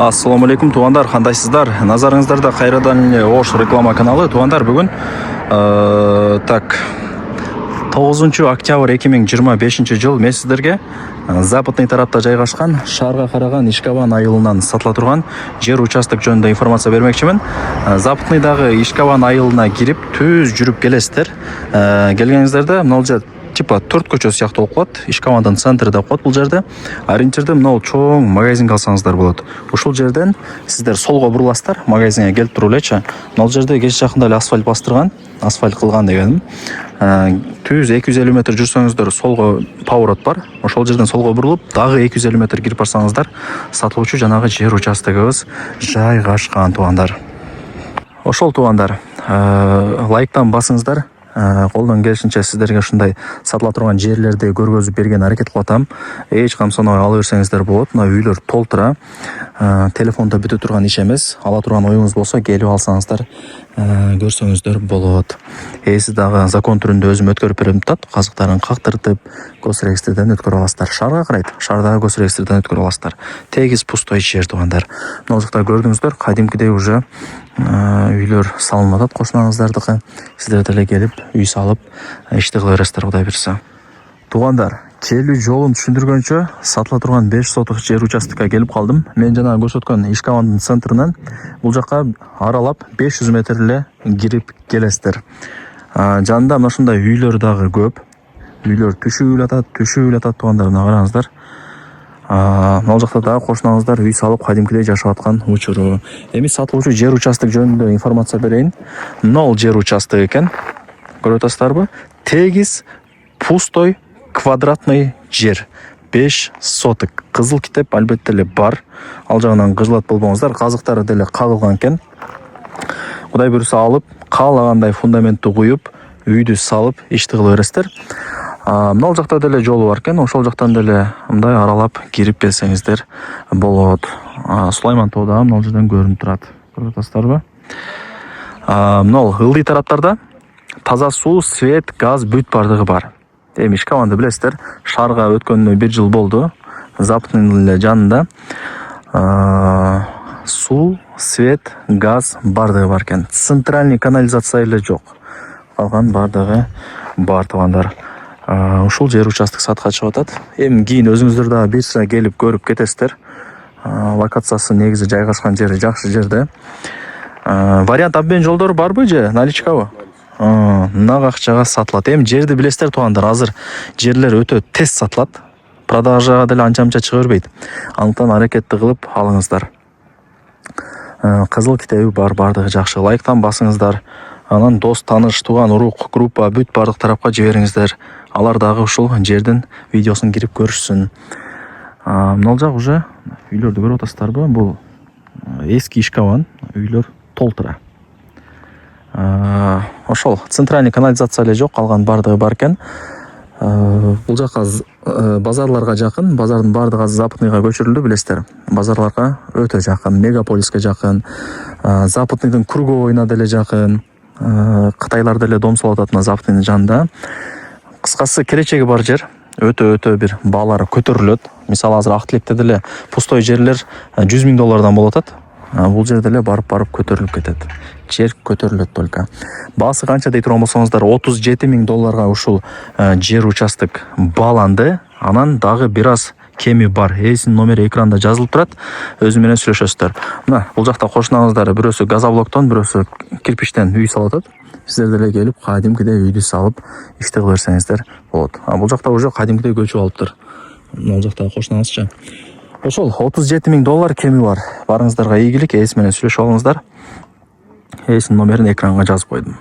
Ассаламу алейкум, туғандар, қандайсыздар? Назарыңыздарда қайрадан эле Ош реклама каналы. Туғандар, бүгін 9 октябрь 2025 жыл мен сіздерге западный тарапта жайгашкан шаарга караган Ишкабан айылынан сатыла турган жер участок жөнүндө информация бермекчимин. Западныйдагы Ишкабан айылына кирип түз жүрүп келесиздер. Келгениңиздерде мына жер типа 4 көчө сыяктуу болуп калат. Ишкабандын центринде коет бул жерде. Ориентирде мына чоң магазинге алсаңыздар болот. Ушул жерден сиздер солго буруласыздар, магазинге келип туруп элечи. Мына жерде кеч жакында эле асфальт бастырган, асфальт кылган дегеним. Түз 250 метр жүрсөңүздөр солго поворот бар. Ошол жерден солго бурулуп, дагы 250 метр кирип барсаңыздар, сатылуучу жанагы жер участогубуз жайгашкан, туугандар. Ошол туугандар, лайктан басыңыздар. Колдон келишинче сиздерге ушундай сатыла турган жерлерди көргөзүп берген аракет кылып атам. Эч камсонобой ала берсеңиздер болот. Мына үйлөр толтура. Телефондо бүтө турган иш эмес. Ала турган оюңуз болсо келип алсаңыздар, көрсөңүздөр болот. Сиз дагы закон түрүндө өзүм өткөрүп берем атат. Казыктарын кактыртып, госрегистрден өткөрүп аласыздар. Шаарга карайт. Шаардагы госрегистрден өткөрүп аласыздар. Тегиз пустой жер, туугандар. Мына жакта көрдүңүздөр, кадимкидей уже үйлөр салынып атат кошунаңыздардыкы. Сиздер деле келип үй салып ишти кыла бересиздер, Кудай буйрса. Туугандар, келүү жолун түшүндүргөнчө сатыла турган 5 соток жер участокко келип калдым. Мен жана көрсөткөн Ишкабандын центринен бул жакка аралап 500 метр эле кирип келесиздер. Жанында мына ушундай үйлөр дагы көп. Үйлөр түшүп атат, туугандар, мына караңыздар. Мына жакта дагы кошунаңыздар үй салып кадимкидей жашап аткан учуру. Эми сатылуучу жер участок жөнүндө информация берейин. Мына жер участок экен. Көрүп атасыздарбы? Тегиз пустой квадратный жер. 5 соток. Кызыл китеп албетте эле бар. Ал жагынан кыжылат болбоңуздар. Казыктары деле кагылган экен. Кудай буйрса алып, каалагандай фундаментти куюп, үйдү салып ишти кыла бересиздер. Мына жакта деле жолу бар экен. Ошол жактан деле мындай аралап кирип келсеңиздер болот. Сулайман тоо да мына жерден көрүнүп турат. Көрүп атасыздарбы? Мына ылдый тараптарда таза суу, свет, газ бүт бардыгы бар. Эми Ишкабанды билесиздер, шаарга өткөнүнө 1 жыл болду. Западнын эле жанында суу, свет, газ бардыгы бар экен. Центральный канализация эле жок. Калган бардыгы бар, туугандар. Ушул жер участок сатка чыгып атат. Эми кийин өзүңүздөр дагы бир келип көрүп кетесиздер. Локациясы негизи жайгашкан жери жакшы жерде. Вариант обмен жолдору барбы же наличкабы? Нак акчага сатылат. Эми жерди билесиздер, туугандар, азыр жерлер өтө тез сатылат. Продажага деле анча-мынча чыга бербейт. Андыктан аракетти кылып алыңыздар. Кызыл китеби бар, бардыгы жакшы. Лайктан басыңыздар. Анан дос, тааныш, тууган, урук, группа бүт бардык тарапка жибериңиздер. Алар дагы ушул жердин видеосун кирип көрүшсүн. Мына жак уже үйлөрдү көрүп атасыздарбы? Бул эски Ишкабан, үйлөр толтура. Ошол центральный канализация эле жок, калган бардыгы бар экен. Бул жака базарларга жакын, базардын бардыгы Западныйга көчүрүлдү, билесиздер. Базарларга өтө жакын, мегаполиске жакын, Западныйдын круговойуна деле жакын. Кытайлар деле дом салып атат мына Западныйдын жанында. Кыскасы келечеги бар жер. Өтө бир баалары көтөрүлөт. Мисалы азыр ак тилекте деле пустой жерлер $100 000 болуп атат. Бул жерде эле барып көтөрүлүп кетет. Жер көтөрүлөт только. Баасы канча дей турган болсоңуздар, $37 000 ушул жер участок бааланды. Анан дагы бир аз кеми бар. Эсинин номери экранда жазылып турат. Өзү менен сүйлөшөсүздөр. Мына бул жакта кошунаңыздар бирөөсү газоблоктон, бирөөсү кирпичтен үй салып атат. Сиздер деле келип кадимкидей үйдү салып ишти кыла берсеңиздер болот. Бул жакта уже кадимкидей көчүп алыптыр. Мына жакта кошунаңызчы. Ошол $37 000 кеми бар. Барыңыздарга ийгилик, эси менен сүйлөшүп алыңыздар. Эсинин номерин экранга жазып койдум.